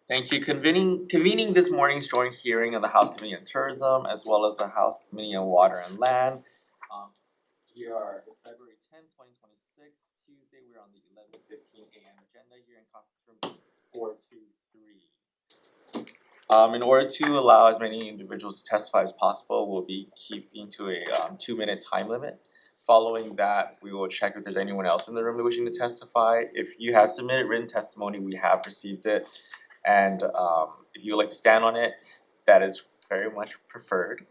Thank you. Convening this morning's joint hearing of the House Committee on Tourism as well as the House Committee on Water and Land. Um, it's February 10th, 2026, Tuesday. We're on the 11:15 a.m. agenda here in conference room 423. In order to allow as many individuals to testify as possible, we'll be keeping to a 2-minute time limit. Following that, we will check if there's anyone else in the room wishing to testify. If you have submitted written testimony, we have received it. And if you would like to stand on it, that is very much preferred.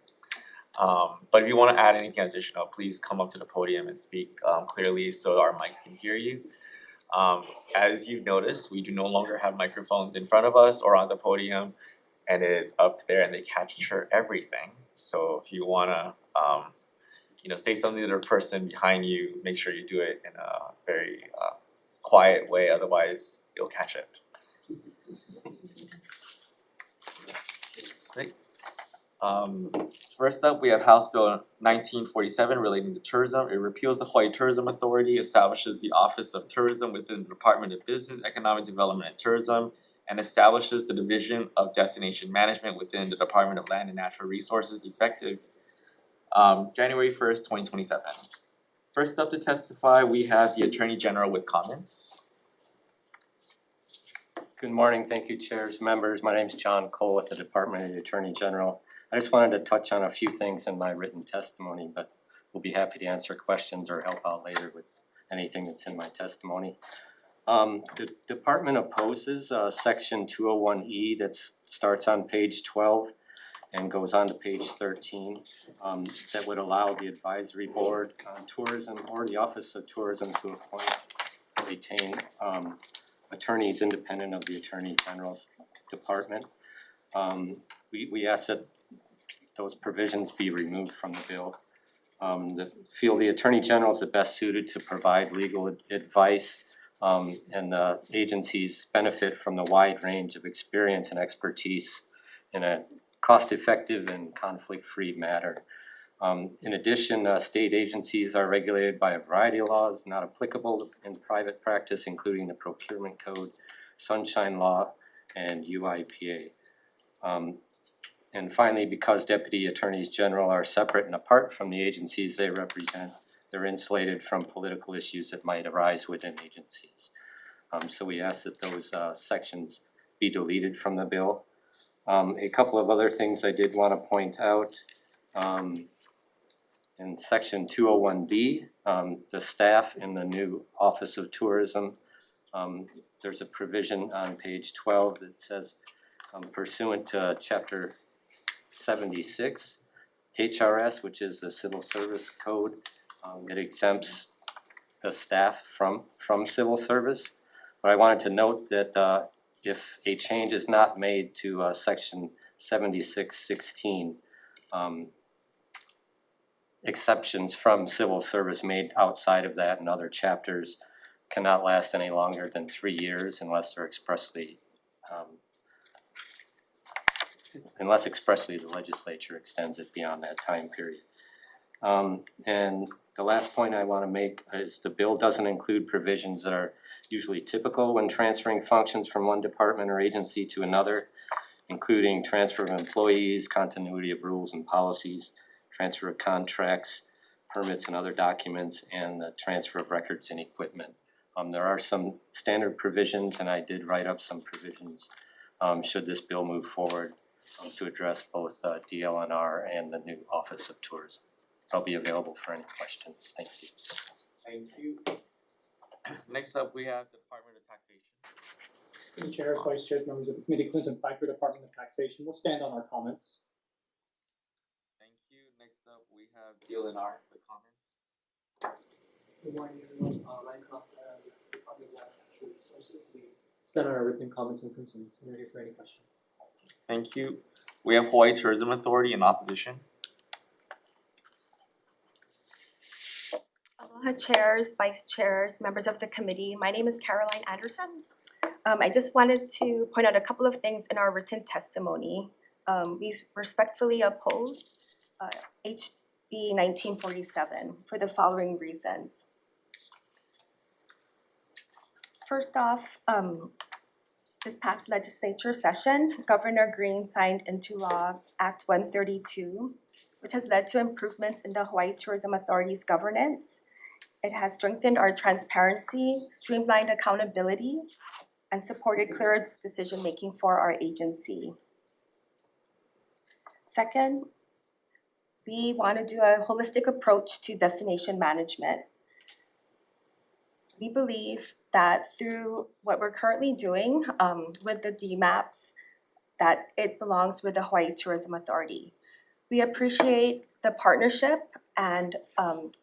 But if you want to add anything additional, please come up to the podium and speak clearly so our mics can hear you. As you've noticed, we do no longer have microphones in front of us or on the podium, and it is up there and they capture everything. So if you want to say something to the person behind you, make sure you do it in a very quiet way, otherwise you'll catch it. First up, we have House Bill 1947 relating to tourism. It repeals the Hawaii Tourism Authority, establishes the Office of Tourism within the Department of Business, Economic Development and Tourism, and establishes the Division of Destination Management within the Department of Land and Natural Resources effective January 1st, 2027. First up to testify, we have the Attorney General with comments. Good morning, thank you, chairs, members. My name is John Cole with the Department of the Attorney General. I just wanted to touch on a few things in my written testimony, but we'll be happy to answer questions or help out later with anything that's in my testimony. The department opposes section 201E that starts on page 12 and goes on to page 13 that would allow the advisory board on tourism or the Office of Tourism to appoint or retain attorneys independent of the Attorney General's department. We ask that those provisions be removed from the bill. Feel the Attorney General is the best suited to provide legal advice, and the agencies benefit from the wide range of experience and expertise in a cost-effective and conflict-free manner. In addition, state agencies are regulated by a variety of laws not applicable in private practice, including the Procurement Code, Sunshine Law, and UIPA. And finally, because deputy attorneys general are separate and apart from the agencies they represent, they're insulated from political issues that might arise within agencies. So we ask that those sections be deleted from the bill. A couple of other things I did want to point out. In section 201D, the staff in the new Office of Tourism, there's a provision on page 12 that says pursuant to Chapter 76 HRS, which is the Civil Service Code, it exempts the staff from civil service. But I wanted to note that if a change is not made to section 7616, exceptions from civil service made outside of that and other chapters cannot last any longer than 3 years unless they're expressly the legislature extends it beyond that time period. And the last point I want to make is the bill doesn't include provisions that are usually typical when transferring functions from one department or agency to another, including transfer of employees, continuity of rules and policies, transfer of contracts, permits and other documents, and the transfer of records and equipment. There are some standard provisions, and I did write up some provisions should this bill move forward to address both DLNR and the new Office of Tourism. I'll be available for any questions. Thank you. Thank you. Next up, we have the Department of Taxation. Committee chairs, vice chairs, members of the committee, Clinton Piper, Department of Taxation. We'll stand on our comments. Thank you. Next up, we have DLNR with comments. Good morning, everyone. Ryan Croft, Department of Natural Resources. We stand on our written comments and concerns and ready for any questions. Thank you. We have Hawaii Tourism Authority in opposition. Aloha chairs, vice chairs, members of the committee. My name is Caroline Anderson. I just wanted to point out a couple of things in our written testimony. We respectfully oppose HB 1947 for the following reasons. First off, this past legislature session, Governor Green signed into law Act 132, which has led to improvements in the Hawaii Tourism Authority's governance. It has strengthened our transparency, streamlined accountability, and supported clearer decision-making for our agency. Second, we want to do a holistic approach to destination management. We believe that through what we're currently doing with the DMAPs, that it belongs with the Hawaii Tourism Authority. We appreciate the partnership and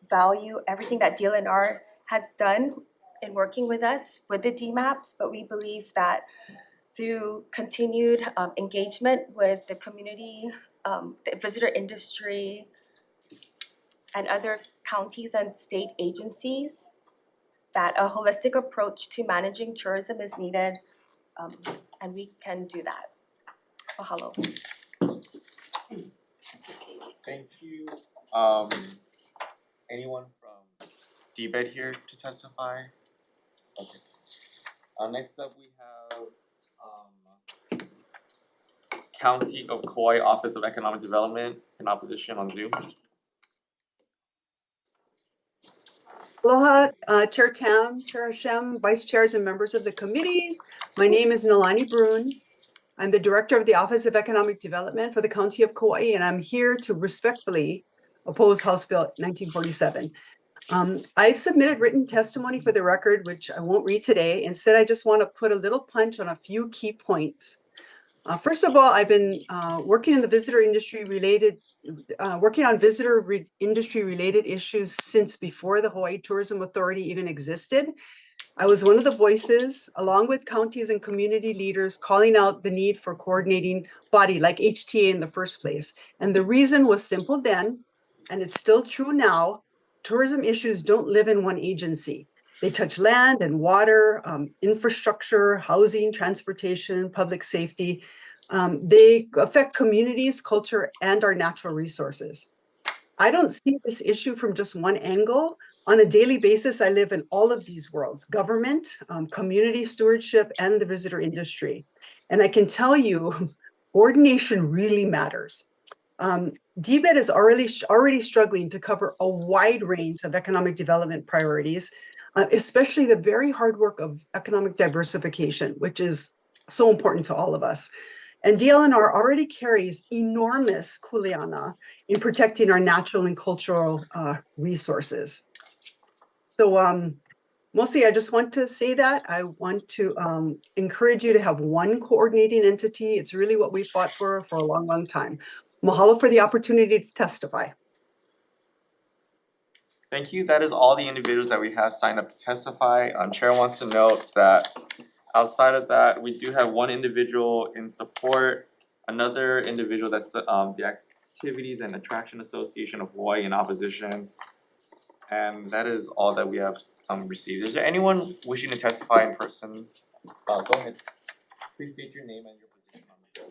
value everything that DLNR has done in working with us with the DMAPs, but we believe that through continued engagement with the community, the visitor industry, and other counties and state agencies, that a holistic approach to managing tourism is needed, and we can do that. Mahalo. Thank you. Anyone from DBED here to testify? Okay. Next up we have County of Kauai Office of Economic Development in opposition on Zoom. Aloha, Chair Tam, Chair Hashem, Vice Chairs and members of the committees. My name is Nalani Brun. I'm the Director of the Office of Economic Development for the County of Kauai, and I'm here to respectfully oppose House Bill 1947. I've submitted written testimony for the record, which I won't read today. Instead, I just want to put a little punch on a few key points. First of all, I've been working in the visitor industry related, industry related issues since before the Hawaii Tourism Authority even existed. I was one of the voices, along with counties and community leaders, calling out the need for coordinating body like HTA in the first place. And the reason was simple then, and it's still true now. Tourism issues don't live in one agency. They touch land and water, infrastructure, housing, transportation, public safety. They affect communities, culture, and our natural resources. I don't see this issue from just one angle. On a daily basis, I live in all of these worlds: government, community stewardship, and the visitor industry. And I can tell you, coordination really matters. DBED is already struggling to cover a wide range of economic development priorities, especially the very hard work of economic diversification, which is so important to all of us. And DLNR already carries enormous kuleana in protecting our natural and cultural resources. So mostly I just want to say that. I want to encourage you to have one coordinating entity. It's really what we fought for a long, long time. Mahalo for the opportunity to testify. Thank you. That is all the individuals that we have signed up to testify. Chair wants to note that outside of that, we do have one individual in support, another individual that's the Activities and Attraction Association of Hawaii in opposition. And that is all that we have received. Is there anyone wishing to testify in person? Go ahead. Please state your name and your position on the bill.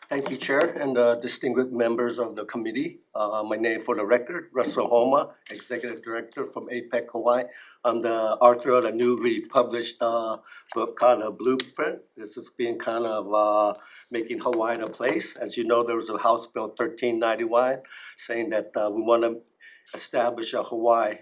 Thank you, Chair, and distinguished members of the committee. My name for the record, Russell Homa, Executive Director from APEC Hawaii. I'm the author of the newly published book called Blueprint. This is being kind of making Hawaii a place. As you know, there was a House Bill 1391 saying that we want to establish a Hawaii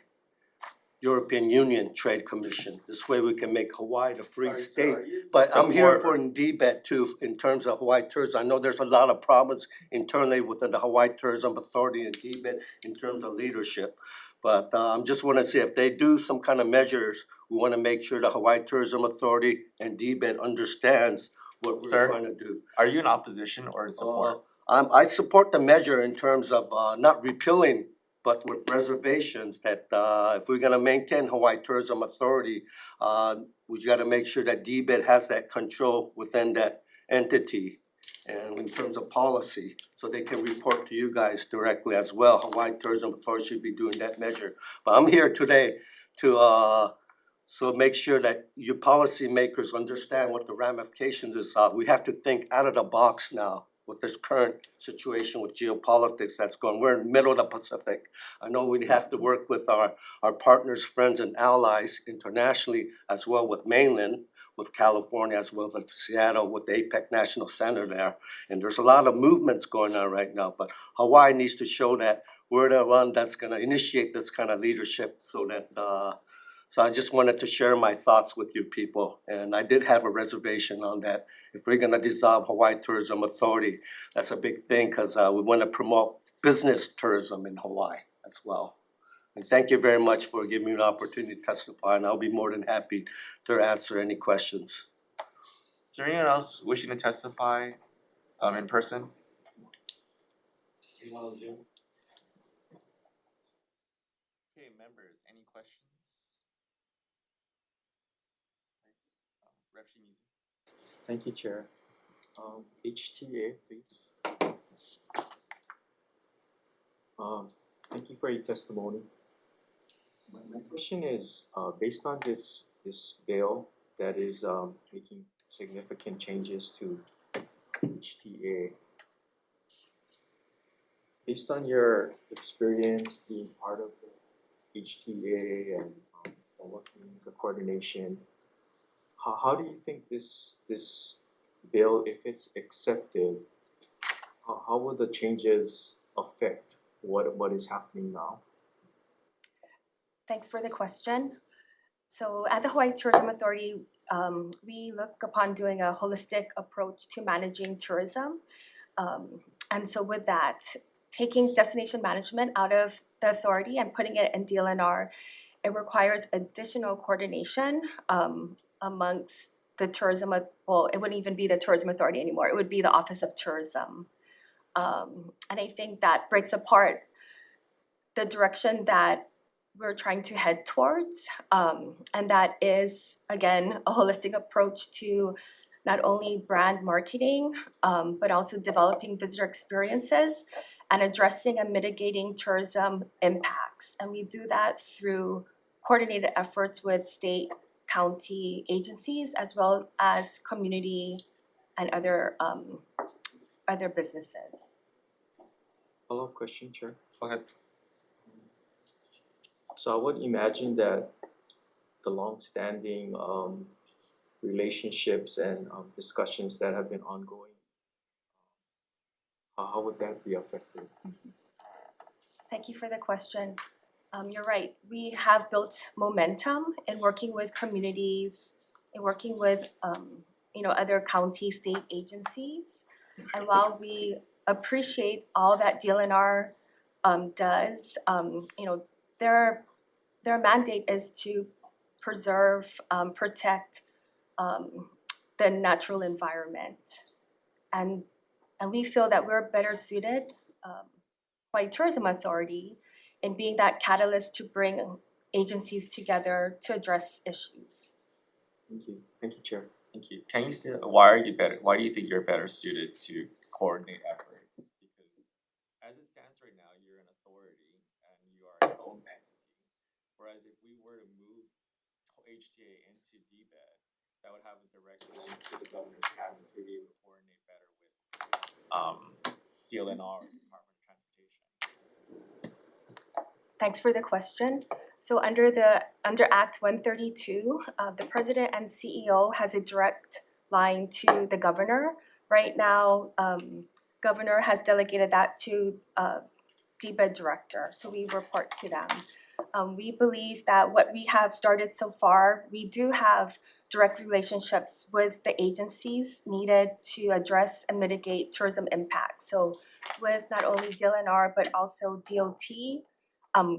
European Union Trade Commission. This way we can make Hawaii the free state. But I'm here for DBED too, in terms of Hawaii tourism. I know there's a lot of problems internally within the Hawaii Tourism Authority and DBED in terms of leadership. But I just want to say if they do some kind of measures, we want to make sure the Hawaii Tourism Authority and DBED understands what we're trying to do. Are you in opposition or in support? I support the measure in terms of not repealing, but with reservations that if we're gonna maintain Hawaii Tourism Authority, we gotta make sure that DBED has that control within that entity and in terms of policy, so they can report to you guys directly as well. Hawaii Tourism Authority should be doing that measure. But I'm here today to so make sure that you policymakers understand what the ramifications is. We have to think out of the box now with this current situation with geopolitics that's going. We're in the middle of the Pacific. I know we have to work with our partners, friends, and allies internationally as well with mainland. with California as well as Seattle with the APEC National Center there. And there's a lot of movements going on right now, but Hawaii needs to show that we're the one that's gonna initiate this kind of leadership so that, so I just wanted to share my thoughts with you people. And I did have a reservation on that. If we're gonna dissolve Hawaii Tourism Authority, that's a big thing because we wanna promote business tourism in Hawaii as well. And thank you very much for giving me an opportunity to testify, and I'll be more than happy to answer any questions. Is there anyone else wishing to testify in person? Anyone on Zoom? Okay, members, any questions? Rep. Shimizu. Thank you, Chair. HTA, please. Thank you for your testimony. My question is, based on this bill that is making significant changes to HTA, based on your experience being part of the HTA and working the coordination, how do you think this bill, if it's accepted, how will the changes affect what is happening now? Thanks for the question. So at the Hawaii Tourism Authority, we look upon doing a holistic approach to managing tourism. And so with that, taking destination management out of the authority and putting it in DLNR, it requires additional coordination amongst the tourism, well, it wouldn't even be the tourism authority anymore. It would be the Office of Tourism. And I think that breaks apart the direction that we're trying to head towards. And that is, again, a holistic approach to not only brand marketing, but also developing visitor experiences and addressing and mitigating tourism impacts. And we do that through coordinated efforts with state, county agencies, as well as community and other businesses. Follow-up question, Chair. Go ahead. So I would imagine that the long-standing relationships and discussions that have been ongoing, how would that be affected? Thank you for the question. You're right. We have built momentum in working with communities, in working with other county, state agencies. And while we appreciate all that DLNR does, their mandate is to preserve, protect the natural environment, and we feel that we're better suited by Tourism Authority in being that catalyst to bring agencies together to address issues. Thank you, Chair. Thank you. Can you say why do you think you're better suited to coordinate efforts? Because as it stands right now, you're an authority and you are its own entity. Whereas if we were to move HTA into DBED, that would have a direct link to the governor's cabinet to be able to coordinate better with DLNR, Department of Transportation. Thanks for the question. So under Act 132, the president and CEO has a direct line to the governor. Right now, governor has delegated that to DBED director, so we report to them. We believe that what we have started so far, we do have direct relationships with the agencies needed to address and mitigate tourism impacts. So with not only DLNR, but also DOT,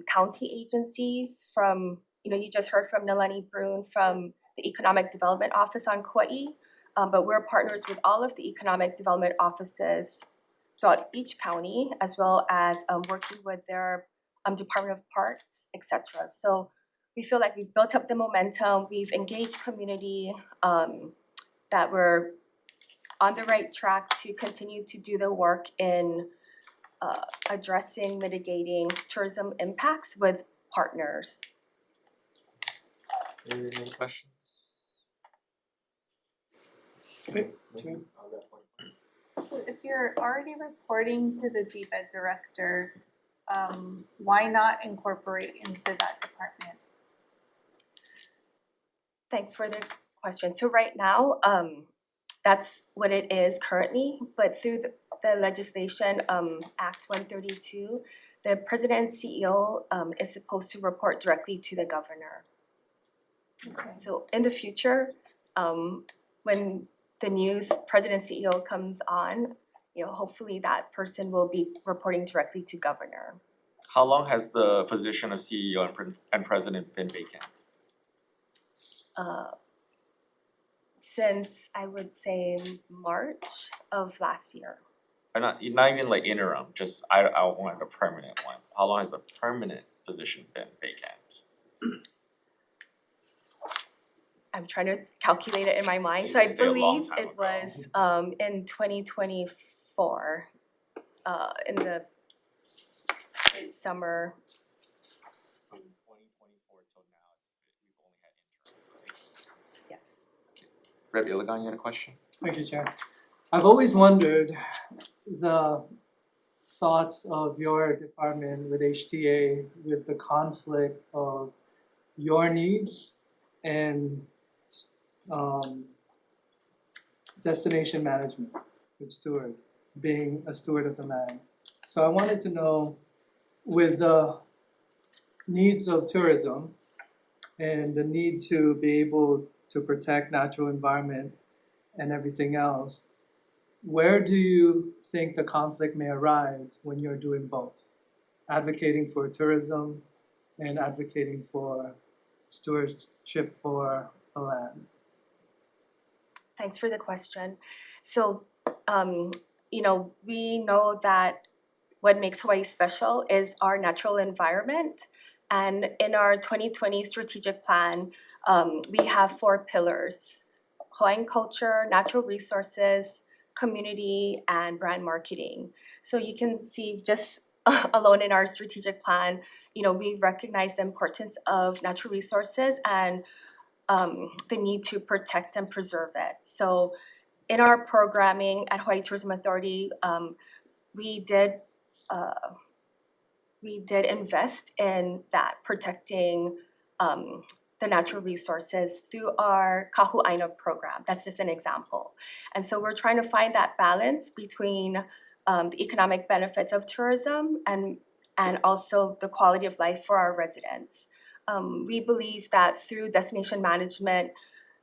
county agencies from, you just heard from Nalani Brune from the Economic Development Office on Kauai, but we're partners with all of the economic development offices throughout each county, as well as working with their Department of Parks, etc. So we feel like we've built up the momentum, we've engaged community, that we're on the right track to continue to do the work in addressing, mitigating tourism impacts with partners. Any questions? Okay. So if you're already reporting to the DBED director, why not incorporate into that department? Thanks for the question. So right now, that's what it is currently, but through the legislation, Act 132, the president and CEO is supposed to report directly to the governor. So in the future, when the new president CEO comes on, hopefully that person will be reporting directly to governor. How long has the position of CEO and president been vacant? Since I would say March of last year. Or not even like interim, just I want a permanent one. How long has a permanent position been vacant? I'm trying to calculate it in my mind. So I You say a long believe time it ago. was in 2024, in the summer. From 2024 till now, we've only had interims, right? Yes. Rep. Ilagan, you had a question? Thank you, Chair. I've always wondered the thoughts of your department with HTA with the conflict of your needs and destination management with steward, being a steward of the land. So I wanted to know, with the needs of tourism and the need to be able to protect natural environment and everything else, where do you think the conflict may arise when you're doing both? Advocating for tourism and advocating for stewardship for the land. Thanks for the question. So, we know that what makes Hawaii special is our natural environment. And in our 2020 strategic plan, we have 4 pillars: Hawaiian culture, natural resources, community, and brand marketing. So you can see just alone in our strategic plan, we recognize the importance of natural resources and the need to protect and preserve it. So in our programming at Hawaii Tourism Authority, we did invest in that, protecting the natural resources through our Kahu'aina program. That's just an example. And so we're trying to find that balance between the economic benefits of tourism and also the quality of life for our residents. We believe that through destination management,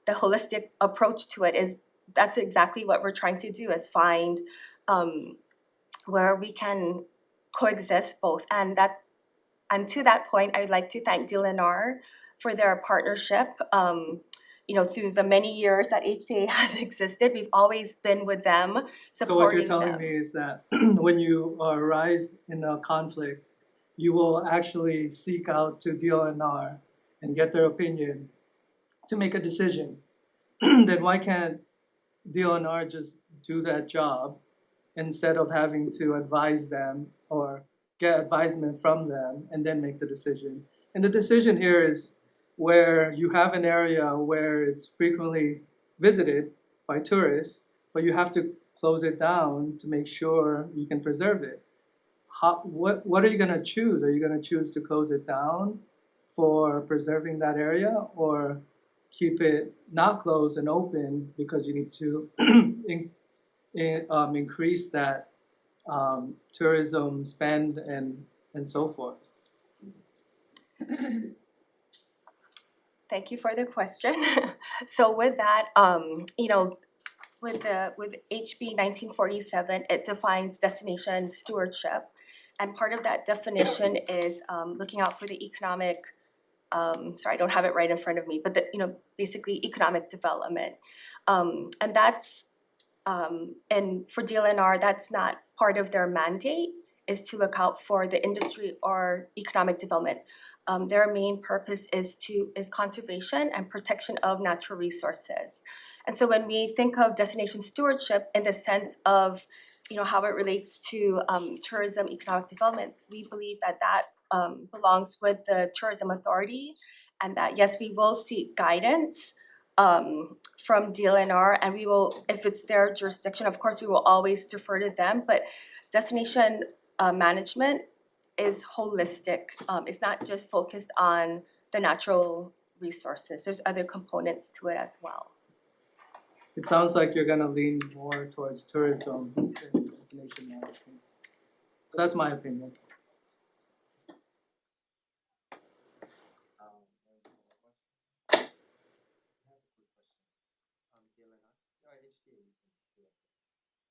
the holistic approach to it that's exactly what we're trying to do, is find where we can coexist both. And to that point, I'd like to thank DLNR for their partnership. Through the many years that HTA has existed, we've always been with them, supporting them. So what you're telling me is that when you arise in a conflict, you will actually seek out to DLNR and get their opinion to make a decision. Then why can't DLNR just do that job instead of having to advise them or get advisement from them and then make the decision? And the decision here is where you have an area where it's frequently visited by tourists, but you have to close it down to make sure you can preserve it. What are you going to choose? Are you going to choose to close it down for preserving that area, or keep it not closed and open because you need to increase that tourism spend and so forth? Thank you for the question. So with that, with HB 1947, it defines destination stewardship, and part of that definition is looking out for the economic. Sorry, I don't have it right in front of me, but basically economic development, and that's and for DLNR, that's not part of their mandate, is to look out for the industry or economic development. Their main purpose is conservation and protection of natural resources. And so when we think of destination stewardship in the sense of, how it relates to tourism, economic development, we believe that belongs with the Tourism Authority, and that yes, we will seek guidance from DLNR, and we will, if it's their jurisdiction, of course, we will always defer to them. But destination management is holistic. It's not just focused on the natural resources. There's other components to it as well. It sounds like you're gonna lean more towards tourism than destination management. So that's my opinion. Can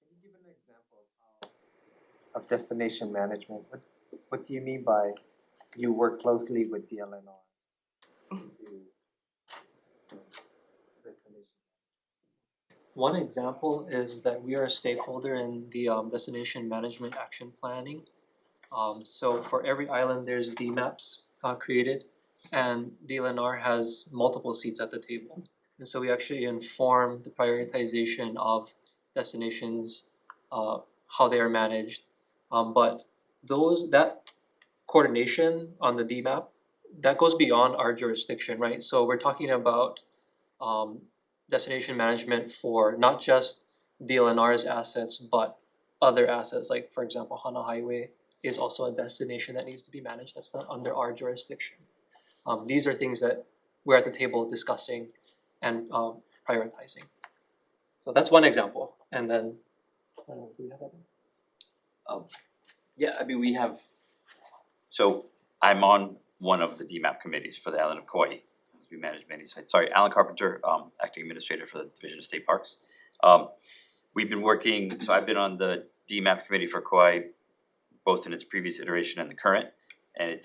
you give an example of destination management? What do you mean by you work closely with the LNR to destination? One example is that we are a stakeholder in the destination management action planning. So for every island, there's DMAPs created, and DLNR has multiple seats at the table. And so we actually inform the prioritization of destinations, how they are managed. But that coordination on the DMAP, that goes beyond our jurisdiction, right? So we're talking about destination management for not just DLNR's assets, but other assets, like for example, Hana Highway is also a destination that needs to be managed. That's not under our jurisdiction. These are things that we're at the table discussing and prioritizing. So that's one example. And then, I don't know, do we have other? Yeah, I mean, we have, so I'm on one of the DMAP committees for the island of Kauai. We manage many sites. Sorry, Alan Carpenter, acting administrator for the Division of State Parks. We've been working, so I've been on the DMAP committee for Kauai, both in its previous iteration and the current. And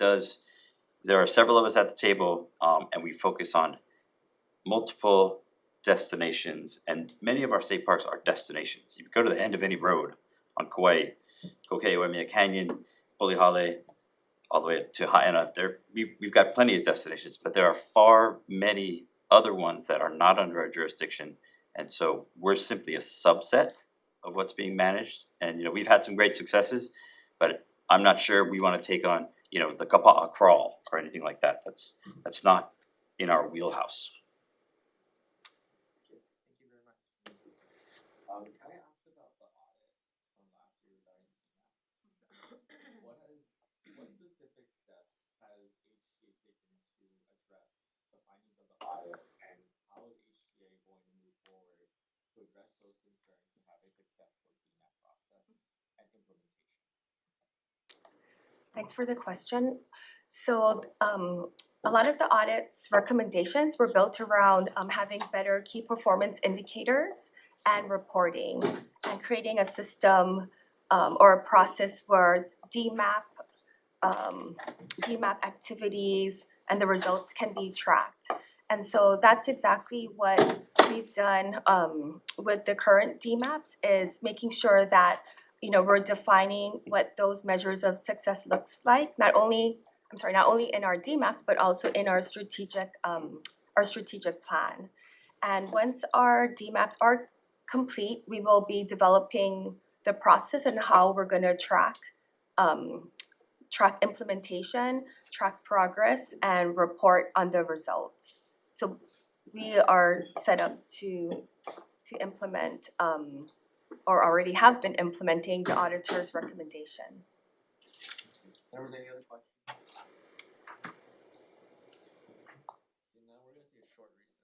there are several of us at the table, and we focus on multiple destinations, and many of our state parks are destinations. You go to the end of any road on Kauai, Kokeiwemia Canyon, Polihale, all the way to Haena. We've got plenty of destinations, but there are far many other ones that are not under our jurisdiction, and so we're simply a subset of what's being managed. And we've had some great successes, but I'm not sure we want to take on the Kapa'a crawl or anything like that. That's not in our wheelhouse. Can I ask about the audit from last year regarding DMAP? What specific steps has HTA taken to address the findings of the audit, and how is HTA going to move forward to address those concerns to have a successful DMAP process and implementation? Thanks for the question. So a lot of the audit's recommendations were built around having better key performance indicators and reporting, and creating a system or a process where DMAP activities and the results can be tracked. And so that's exactly what we've done with the current DMAPs, is making sure that we're defining what those measures of success looks like, not only in our DMAPs, but also in our strategic plan. And once our DMAPs are complete, we will be developing the process and how we're going to track implementation, track progress, and report on the results. So we are set up to implement or already have been implementing the auditor's recommendations. There was any other questions? Now we're going to take a short recess.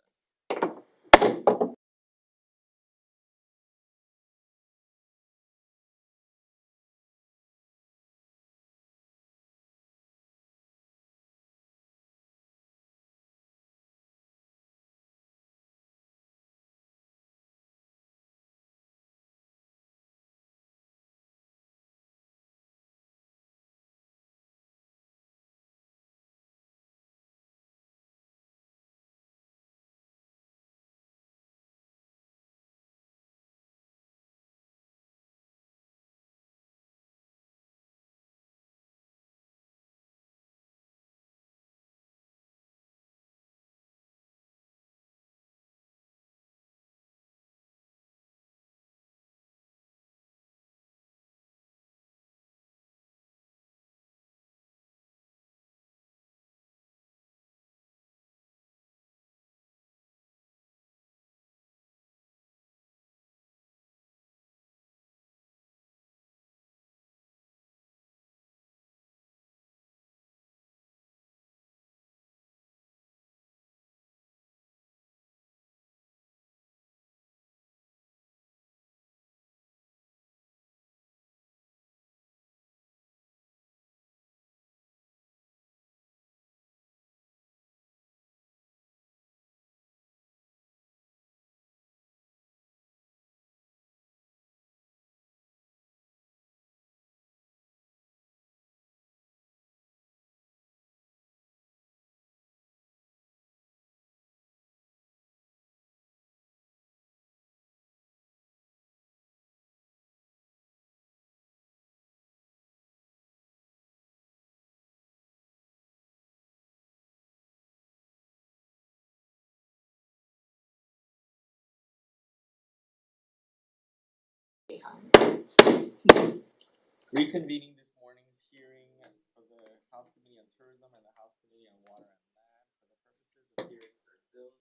Reconvening this morning's hearing for the House Committee on Tourism and the House Committee on Water and Land for the purposes of hearings are billed.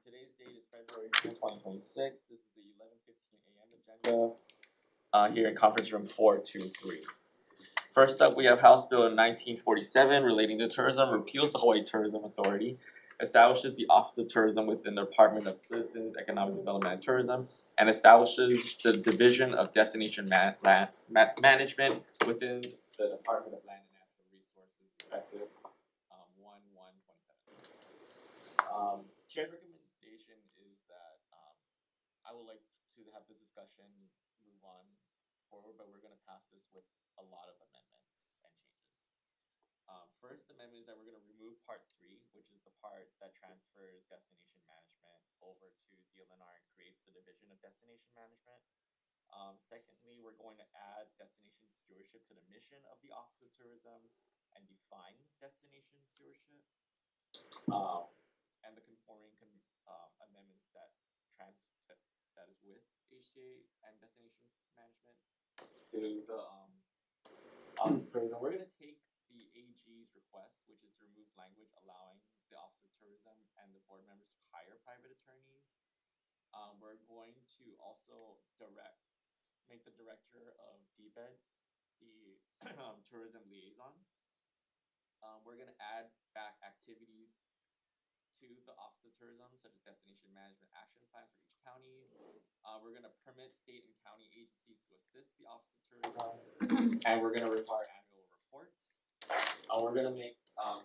Today's date is February 10th, 2026. This is the 11:15 a.m. agenda here in conference room 423. First up, we have House Bill 1947 relating to tourism, repeals the Hawaii Tourism Authority, establishes the Office of Tourism within the Department of Business, Economic Development and Tourism, and establishes the Division of Destination Management within the Department of Land and Natural Resources effective 1/1/27. Chair's recommendation is that I would like to have this discussion move on forward, but we're gonna pass this with a lot of amendments and changes. First amendment is that we're gonna remove part 3, which is the part that transfers destination management over to DLNR and creates the Division of Destination Management. Secondly, we're going to add destination stewardship to the mission of the Office of Tourism and define destination stewardship. And the conforming amendments that is with HTA and destination management to the Office of Tourism. We're gonna take the AG's request, which is to remove language allowing the Office of Tourism and the board members to hire private attorneys. We're going to also make the director of DBED the tourism liaison. We're gonna add back activities to the Office of Tourism, such as destination management action plans for each counties. We're gonna permit state and county agencies to assist the Office of Tourism, and we're gonna require annual reports. We're gonna make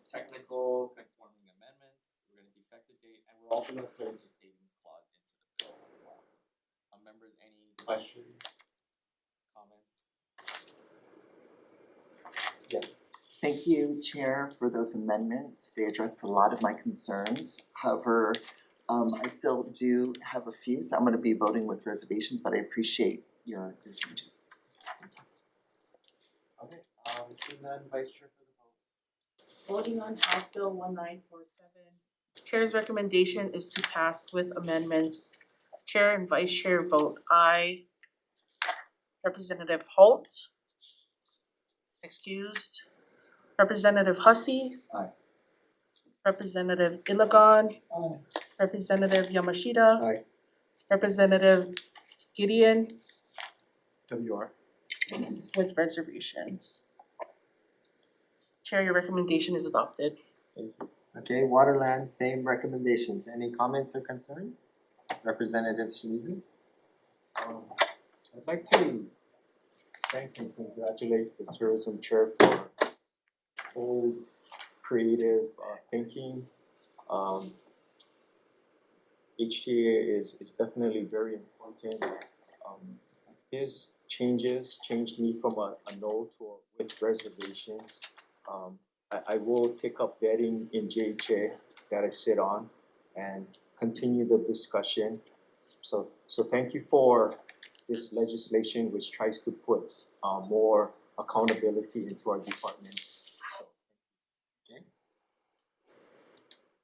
technical conforming amendments. We're gonna defect the date, and we're also gonna put in a savings clause into the bill as well. Members, any questions, comments? Yes. Thank you, Chair, for those amendments. They addressed a lot of my concerns. However, I still do have a few, so I'm gonna be voting with reservations, but I appreciate your changes. Okay, seeing none, Vice Chair for the vote. Voting on House Bill 1947. Chair's recommendation is to pass with amendments. Chair and Vice Chair vote aye. Representative Holt? Excused. Representative Hussey? Aye. Representative Ilagan? Aye. Representative Yamashita? Aye. Representative Gideon? WR. With reservations. Chair, your recommendation is adopted. Thank you. Okay, Waterland, same recommendations. Any comments or concerns? Representative Shimizu? I'd like to thank and congratulate the tourism chair for bold, creative thinking. HTA is definitely very important. His changes changed me from a no to a with reservations. I will take up vetting in JHA that I sit on and continue the discussion. So thank you for this legislation which tries to put more accountability into our departments. So, Okay.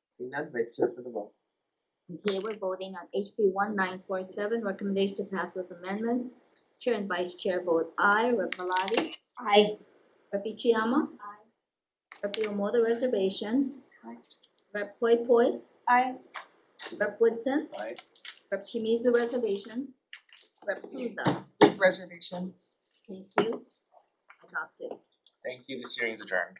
Seeing none, Vice Chair for the vote. Okay, we're voting on HB 1947, recommendation to pass with amendments. Chair and Vice Chair vote aye. Rep. Malati? Aye. Rep. Ichiyama? Aye. Rep. Iwamoto reservations? Aye. Rep. Poi Poi? Aye. Rep. Woodson? Aye. Rep. Shimizu reservations? Rep. Souza? With reservations. Thank you. Adopted. Thank you, this hearing is adjourned.